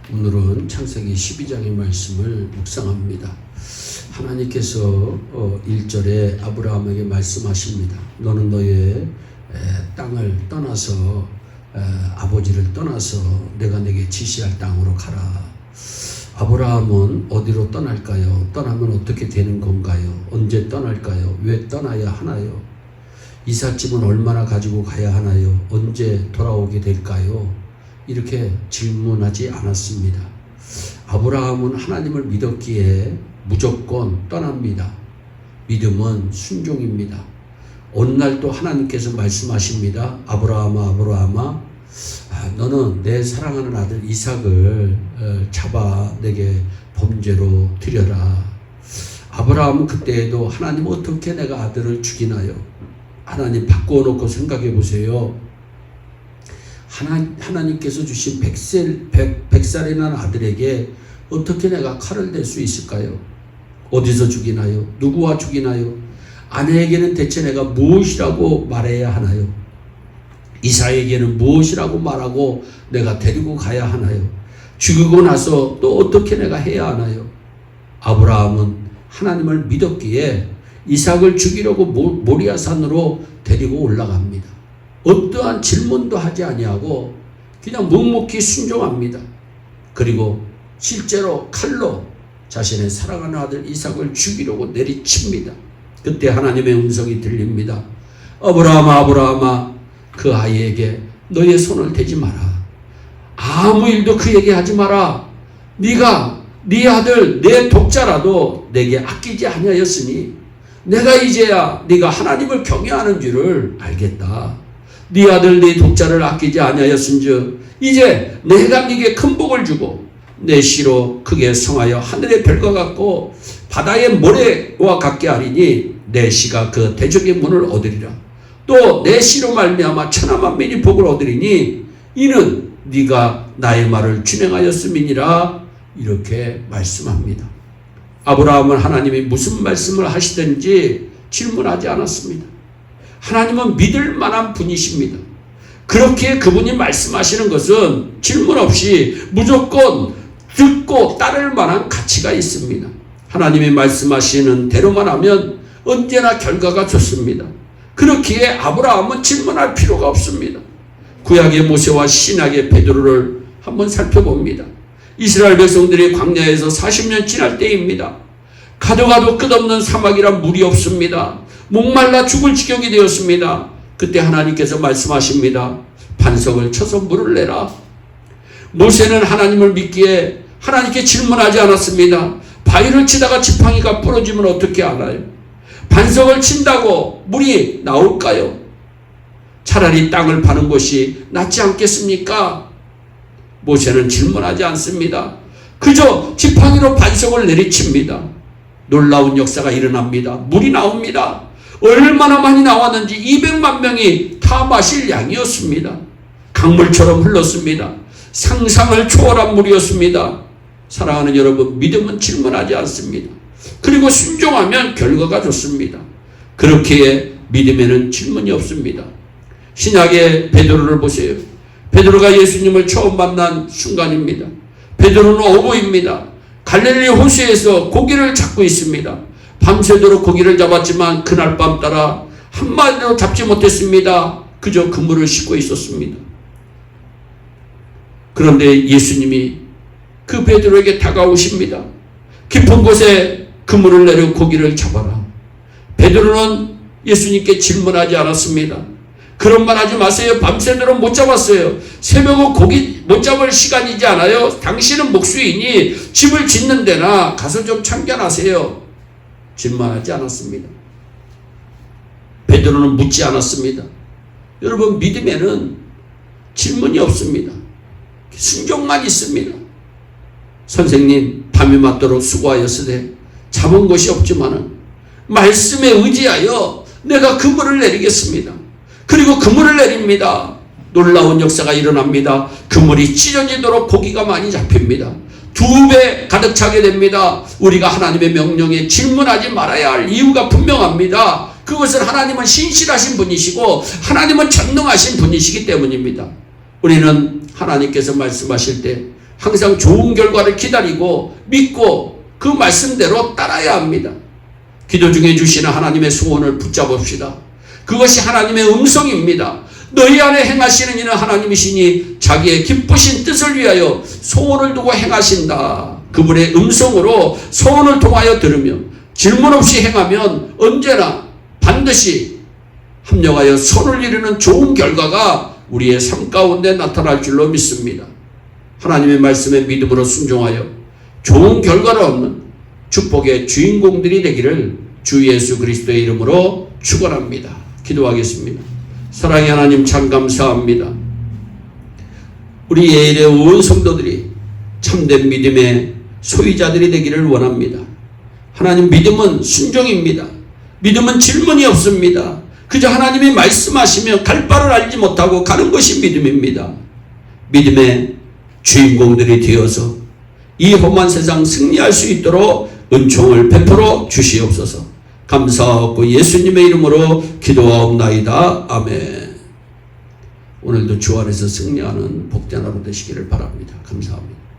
오늘은 창세기 12장의 말씀을 묵상합니다. 하나님께서 1절에 아브라함에게 말씀하십니다. 너는 너의 땅을 떠나서 아버지를 떠나서 내가 내게 지시할 땅으로 가라. 아브라함은 어디로 떠날까요? 떠나면 어떻게 되는 건가요? 언제 떠날까요? 왜 떠나야 하나요? 이삿짐은 얼마나 가지고 가야 하나요? 언제 돌아오게 될까요? 이렇게 질문하지 않았습니다. 아브라함은 하나님을 믿었기에 무조건 떠납니다. 믿음은 순종입니다. 어느 날 또 하나님께서 말씀하십니다. 아브라함아, 아브라함아, 너는 내 사랑하는 아들 이삭을 잡아 내게 범죄로 드려라. 아브라함은 그때에도 하나님 어떻게 내가 아들을 죽이나요? 하나님 바꾸어놓고 생각해 보세요. 하나님께서 주신 100살이 난 아들에게 어떻게 내가 칼을 댈 수 있을까요? 어디서 죽이나요? 누구와 죽이나요? 아내에게는 대체 내가 무엇이라고 말해야 하나요? 이삭에게는 무엇이라고 말하고 내가 데리고 가야 하나요? 죽이고 나서 또 어떻게 내가 해야 하나요? 아브라함은 하나님을 믿었기에 이삭을 죽이려고 모리아산으로 데리고 올라갑니다. 어떠한 질문도 하지 아니하고 그냥 묵묵히 순종합니다. 그리고 실제로 칼로 자신의 사랑하는 아들 이삭을 죽이려고 내리칩니다. 그때 하나님의 음성이 들립니다. 아브라함아, 아브라함아, 그 아이에게 너의 손을 대지 마라. 아무 일도 그에게 하지 마라. 네가 네 아들 내 독자라도 내게 아끼지 아니하였으니 내가 이제야 네가 하나님을 경외하는 줄을 알겠다. 네 아들 네 독자를 아끼지 아니하였은즉 이제 내가 네게 큰 복을 주고 내 씨로 크게 성하여 하늘의 별과 같고 바다의 모래와 같게 하리니 내 씨가 그 대적의 문을 얻으리라. 또 내 씨로 말미암아 천하 만민이 복을 얻으리니 이는 네가 나의 말을 준행하였음이니라. 이렇게 말씀합니다. 아브라함은 하나님이 무슨 말씀을 하시든지 질문하지 않았습니다. 하나님은 믿을 만한 분이십니다. 그렇게 그분이 말씀하시는 것은 질문 없이 무조건 듣고 따를 만한 가치가 있습니다. 하나님이 말씀하시는 대로만 하면 언제나 결과가 좋습니다. 그렇기에 아브라함은 질문할 필요가 없습니다. 구약의 모세와 신약의 베드로를 한번 살펴봅니다. 이스라엘 백성들이 광야에서 40년 지날 때입니다. 가도 끝없는 사막이란 물이 없습니다. 목말라 죽을 지경이 되었습니다. 그때 하나님께서 말씀하십니다. 반석을 쳐서 물을 내라. 모세는 하나님을 믿기에 하나님께 질문하지 않았습니다. 바위를 치다가 지팡이가 부러지면 어떻게 알아요? 반석을 친다고 물이 나올까요? 차라리 땅을 파는 것이 낫지 않겠습니까? 모세는 질문하지 않습니다. 그저 지팡이로 반석을 내리칩니다. 놀라운 역사가 일어납니다. 물이 나옵니다. 얼마나 많이 나왔는지 200만 명이 다 마실 양이었습니다. 강물처럼 흘렀습니다. 상상을 초월한 물이었습니다. 사랑하는 여러분, 믿음은 질문하지 않습니다. 그리고 순종하면 결과가 좋습니다. 그렇기에 믿음에는 질문이 없습니다. 신약의 베드로를 보세요. 베드로가 예수님을 처음 만난 순간입니다. 베드로는 어부입니다. 갈릴리 호수에서 고기를 잡고 있습니다. 밤새도록 고기를 잡았지만 그날 밤 따라 한 마리도 잡지 못했습니다. 그저 그물을 싣고 있었습니다. 그런데 예수님이 그 베드로에게 다가오십니다. 깊은 곳에 그물을 내려 고기를 잡아라. 베드로는 예수님께 질문하지 않았습니다. 그런 말 하지 마세요. 밤새도록 못 잡았어요. 새벽은 고기 못 잡을 시간이지 않아요? 당신은 목수이니 집을 짓는 데나 가서 좀 참견하세요. 질문하지 않았습니다. 베드로는 묻지 않았습니다. 여러분, 믿음에는 질문이 없습니다. 순종만 있습니다. 선생님, 밤이 맞도록 수고하였으되 잡은 것이 없지만은 말씀에 의지하여 내가 그물을 내리겠습니다. 그리고 그물을 내립니다. 놀라운 역사가 일어납니다. 그물이 찢어지도록 고기가 많이 잡힙니다. 2배 가득 차게 됩니다. 우리가 하나님의 명령에 질문하지 말아야 할 이유가 분명합니다. 그것은 하나님은 신실하신 분이시고 하나님은 전능하신 분이시기 때문입니다. 우리는 하나님께서 말씀하실 때 항상 좋은 결과를 기다리고 믿고 그 말씀대로 따라야 합니다. 기도 중에 주시는 하나님의 소원을 붙잡읍시다. 그것이 하나님의 음성입니다. 너희 안에 행하시는 이는 하나님이시니 자기의 기쁘신 뜻을 위하여 소원을 두고 행하신다. 그분의 음성으로 소원을 통하여 들으며 질문 없이 행하면 언제나 반드시 합력하여 선을 이루는 좋은 결과가 우리의 삶 가운데 나타날 줄로 믿습니다. 하나님의 말씀에 믿음으로 순종하여 좋은 결과를 얻는 축복의 주인공들이 되기를 주 예수 그리스도의 이름으로 축원합니다. 기도하겠습니다. 사랑의 하나님 참 감사합니다. 우리 예일의 온 성도들이 참된 믿음의 소유자들이 되기를 원합니다. 하나님, 믿음은 순종입니다. 믿음은 질문이 없습니다. 그저 하나님이 말씀하시며 갈 바를 알지 못하고 가는 것이 믿음입니다. 믿음의 주인공들이 되어서 이 험한 세상 승리할 수 있도록 은총을 베풀어 주시옵소서. 감사하고 예수님의 이름으로 기도하옵나이다. 아멘. 오늘도 주 안에서 승리하는 복된 하루 되시기를 바랍니다. 감사합니다.